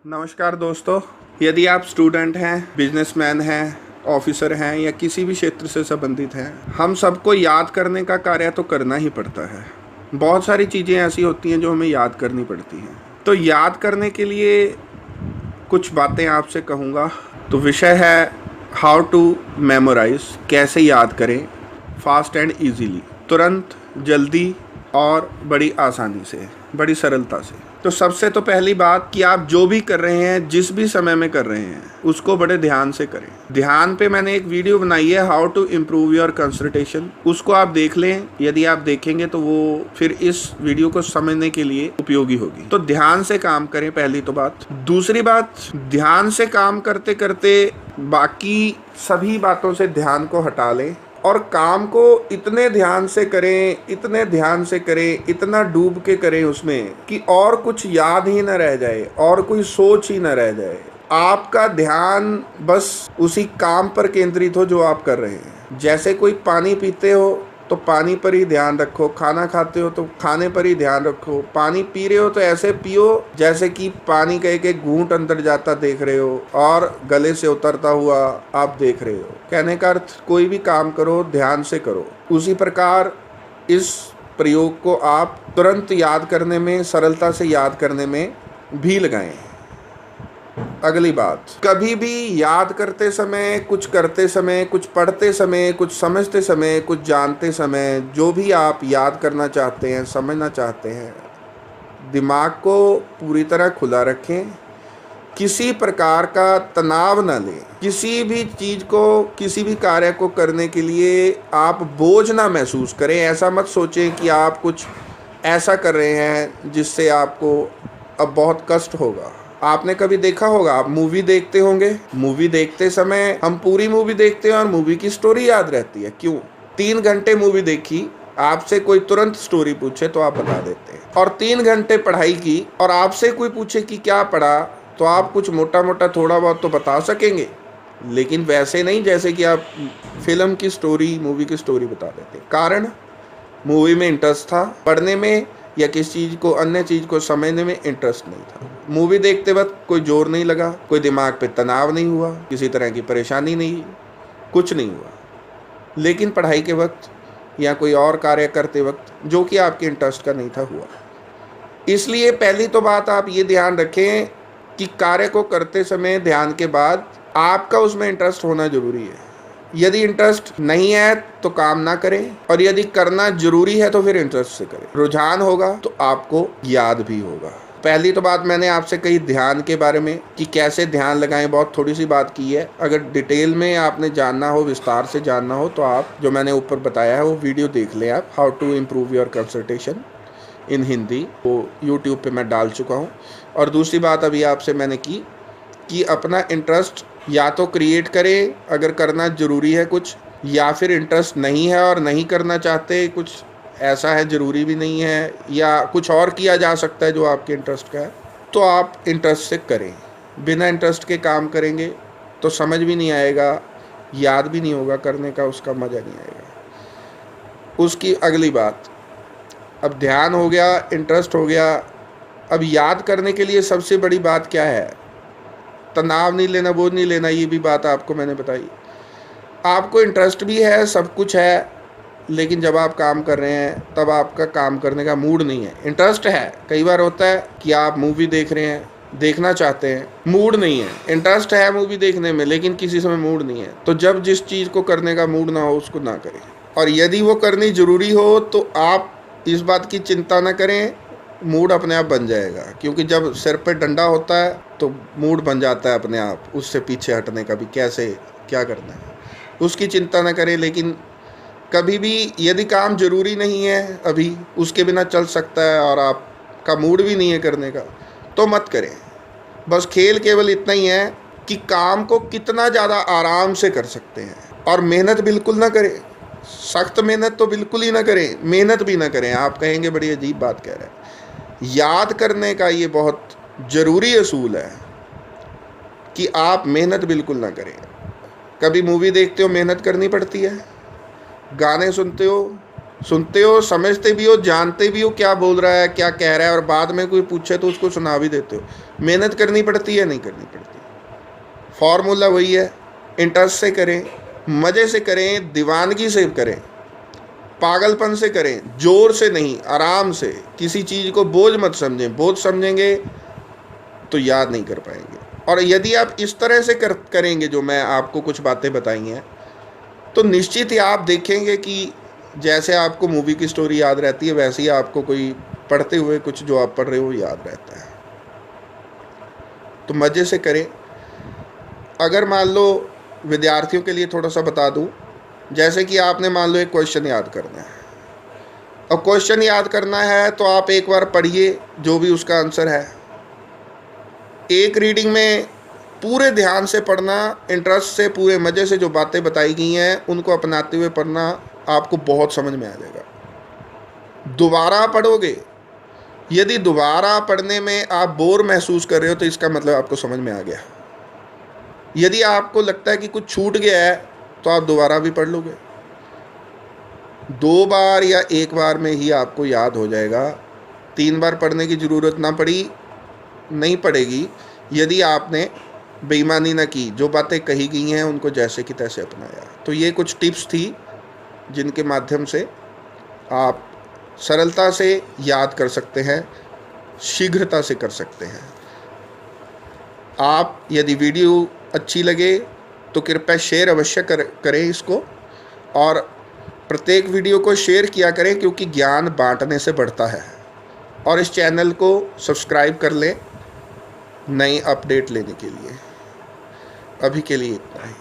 नमस्कार दोस्तों। यदि आप स्टूडेंट हैं, बिजनेसमैन हैं, ऑफिसर हैं या किसी भी क्षेत्र से संबंधित हैं, हम सबको याद करने का कार्य तो करना ही पड़ता है। बहुत सारी चीज़ें ऐसी होती हैं जो हमें याद करनी पड़ती हैं। तो याद करने के लिए कुछ बातें आपसे कहूँगा। तो विषय है हाउ टू मेमोराइज, कैसे याद करें फास्ट एंड ईजीली, तुरंत, जल्दी और बड़ी आसानी से, बड़ी सरलता से। तो सबसे तो पहली बात कि आप जो भी कर रहे हैं, जिस भी समय में कर रहे हैं, उसको बड़े ध्यान से करें। ध्यान पे मैंने एक वीडियो बनाई है, how to improve your concentration. उसको आप देख लें। यदि आप देखेंगे तो वो फिर इस वीडियो को समझने के लिए उपयोगी होगी। तो ध्यान से काम करें, पहली तो बात। दूसरी बात, ध्यान से काम करते करते बाकी सभी बातों से ध्यान को हटा लें और काम को इतने ध्यान से करें, इतने ध्यान से करें, इतना डूब के करें उसमें कि और कुछ याद ही न रह जाए और कोई सोच ही न रह जाए। आपका ध्यान बस उसी काम पर केंद्रित हो जो आप कर रहे हैं। जैसे कोई पानी पीते हो तो पानी पर ही ध्यान रखो, खाना खाते हो तो खाने पर ही ध्यान रखो, पानी पी रहे हो तो ऐसे पियो जैसे कि पानी का एक एक घूंट अंदर जाता देख रहे हो और गले से उतरता हुआ आप देख रहे हो। कहने का अर्थ, कोई भी काम करो ध्यान से करो। उसी प्रकार इस प्रयोग को आप तुरंत याद करने में, सरलता से याद करने में भी लगाएं। अगली बात, कभी भी याद करते समय, कुछ करते समय, कुछ पढ़ते समय, कुछ समझते समय, कुछ जानते समय, जो भी आप याद करना चाहते हैं, समझना चाहते हैं, दिमाग को पूरी तरह खुला रखें। किसी प्रकार का तनाव न लें। किसी भी चीज़ को, किसी भी कार्य को करने के लिए आप बोझ ना महसूस करें। ऐसा मत सोचें कि आप कुछ ऐसा कर रहे हैं जिससे आपको अब बहुत कष्ट होगा। आपने कभी देखा होगा, आप मूवी देखते होंगे, मूवी देखते समय हम पूरी मूवी देखते हैं और मूवी की स्टोरी याद रहती है। क्यों? 3 घंटे मूवी देखी, आपसे कोई तुरंत स्टोरी पूछे तो आप बता देते हैं। और 3 घंटे पढ़ाई की और आपसे कोई पूछे कि क्या पढ़ा, तो आप कुछ मोटा मोटा थोड़ा बहुत तो बता सकेंगे, लेकिन वैसे नहीं जैसे कि आप फिल्म की स्टोरी, मूवी की स्टोरी बता देते। कारण, मूवी में इंटरेस्ट था, पढ़ने में या किसी चीज़ को, अन्य चीज़ को समझने में इंटरेस्ट नहीं था। मूवी देखते वक्त कोई जोर नहीं लगा, कोई दिमाग पे तनाव नहीं हुआ, किसी तरह की परेशानी नहीं, कुछ नहीं हुआ। लेकिन पढ़ाई के वक्त या कोई और कार्य करते वक्त जो कि आपके इंटरेस्ट का नहीं था, हुआ। इसलिए पहली तो बात आप ये ध्यान रखें कि कार्य को करते समय ध्यान के बाद आपका उसमें इंटरेस्ट होना जरूरी है। यदि इंटरेस्ट नहीं है तो काम ना करें, और यदि करना जरूरी है तो फिर इंटरेस्ट से करें। रुझान होगा तो आपको याद भी होगा। पहली तो बात मैंने आपसे कही ध्यान के बारे में कि कैसे ध्यान लगाएं, बहुत थोड़ी सी बात की है। अगर डिटेल में आपने जानना हो, विस्तार से जानना हो, तो आप जो मैंने ऊपर बताया है वो वीडियो देख लें आप, how to improve your concentration in Hindi, वो यूट्यूब पे मैं डाल चुका हूँ। और दूसरी बात अभी आपसे मैंने की कि अपना इंटरेस्ट या तो क्रिएट करें अगर करना ज़रूरी है कुछ, या फिर इंटरेस्ट नहीं है और नहीं करना चाहते कुछ, ऐसा है ज़रूरी भी नहीं है, या कुछ और किया जा सकता है जो आपके इंटरेस्ट का है, तो आप इंटरेस्ट से करें। बिना इंटरेस्ट के काम करेंगे तो समझ भी नहीं आएगा, याद भी नहीं होगा, करने का उसका मज़ा नहीं आएगा। उसकी अगली बात, अब ध्यान हो गया, इंटरेस्ट हो गया, अब याद करने के लिए सबसे बड़ी बात क्या है? तनाव नहीं लेना, बोझ नहीं लेना। ये भी बात आपको मैंने बताई। आपको इंटरेस्ट भी है, सब कुछ है, लेकिन जब आप काम कर रहे हैं तब आपका काम करने का मूड नहीं है। इंटरेस्ट है, कई बार होता है कि आप मूवी देख रहे हैं, देखना चाहते हैं, मूड नहीं है। इंटरेस्ट है मूवी देखने में, लेकिन किसी समय मूड नहीं है। तो जब जिस चीज़ को करने का मूड ना हो उसको ना करें। और यदि वो करनी ज़रूरी हो तो आप इस बात की चिंता ना करें, मूड अपने आप बन जाएगा। क्योंकि जब सिर पे डंडा होता है तो मूड बन जाता है अपने आप, उससे पीछे हटने का भी, कैसे क्या करना है उसकी चिंता ना करें। लेकिन कभी भी यदि काम ज़रूरी नहीं है, अभी उसके बिना चल सकता है और आपका मूड भी नहीं है करने का, तो मत करें। बस खेल केवल इतना ही है कि काम को कितना ज़्यादा आराम से कर सकते हैं। और मेहनत बिल्कुल ना करें, सख्त मेहनत तो बिल्कुल ही ना करें, मेहनत भी ना करें। आप कहेंगे बड़ी अजीब बात कह रहे हैं। याद करने का ये बहुत ज़रूरी असूल है कि आप मेहनत बिल्कुल ना करें। कभी मूवी देखते हो, मेहनत करनी पड़ती है। गाने सुनते हो, सुनते हो, समझते भी हो, जानते भी हो क्या बोल रहा है, क्या कह रहा है, और बाद में कोई पूछे तो उसको सुना भी देते हो। मेहनत करनी पड़ती है, नहीं करनी पड़ती? फॉर्मूला वही है, इंटरेस्ट से करें, मज़े से करें, दीवानगी से करें, पागलपन से करें, जोर से नहीं, आराम से। किसी चीज़ को बोझ मत समझें, बोझ समझेंगे तो याद नहीं कर पाएंगे। और यदि आप इस तरह से करेंगे जो मैं आपको कुछ बातें बताई हैं, तो निश्चित ही आप देखेंगे कि जैसे आपको मूवी की स्टोरी याद रहती है, वैसे ही आपको कोई पढ़ते हुए कुछ जो आप पढ़ रहे हो याद रहता है। तो मज़े से करें। अगर मान लो विद्यार्थियों के लिए थोड़ा सा बता दूं, जैसे कि आपने मान लो एक क्वेश्चन याद करना है, और क्वेश्चन याद करना है तो आप एक बार पढ़िए जो भी उसका आंसर है। एक रीडिंग में पूरे ध्यान से पढ़ना, इंटरेस्ट से, पूरे मज़े से जो बातें बताई गई हैं उनको अपनाते हुए पढ़ना, आपको बहुत समझ में आ जाएगा। दोबारा पढ़ोगे, यदि दोबारा पढ़ने में आप बोर महसूस कर रहे हो तो इसका मतलब आपको समझ में आ गया। यदि आपको लगता है कि कुछ छूट गया है तो आप दोबारा भी पढ़ लोगे। 2 बार या 1 बार में ही आपको याद हो जाएगा। 3 बार पढ़ने की ज़रूरत नहीं पड़ेगी यदि आपने बेईमानी ना की, जो बातें कही गई हैं उनको जैसे कि तैसे अपनाया। तो ये कुछ टिप्स थी जिनके माध्यम से आप सरलता से याद कर सकते हैं, शीघ्रता से कर सकते हैं। आप यदि वीडियो अच्छी लगे तो कृपया शेयर अवश्य करें इसको, और प्रत्येक वीडियो को शेयर किया करें, क्योंकि ज्ञान बांटने से बढ़ता है। और इस चैनल को सब्सक्राइब कर लें नई अपडेट लेने के लिए। अभी के लिए इतना ही।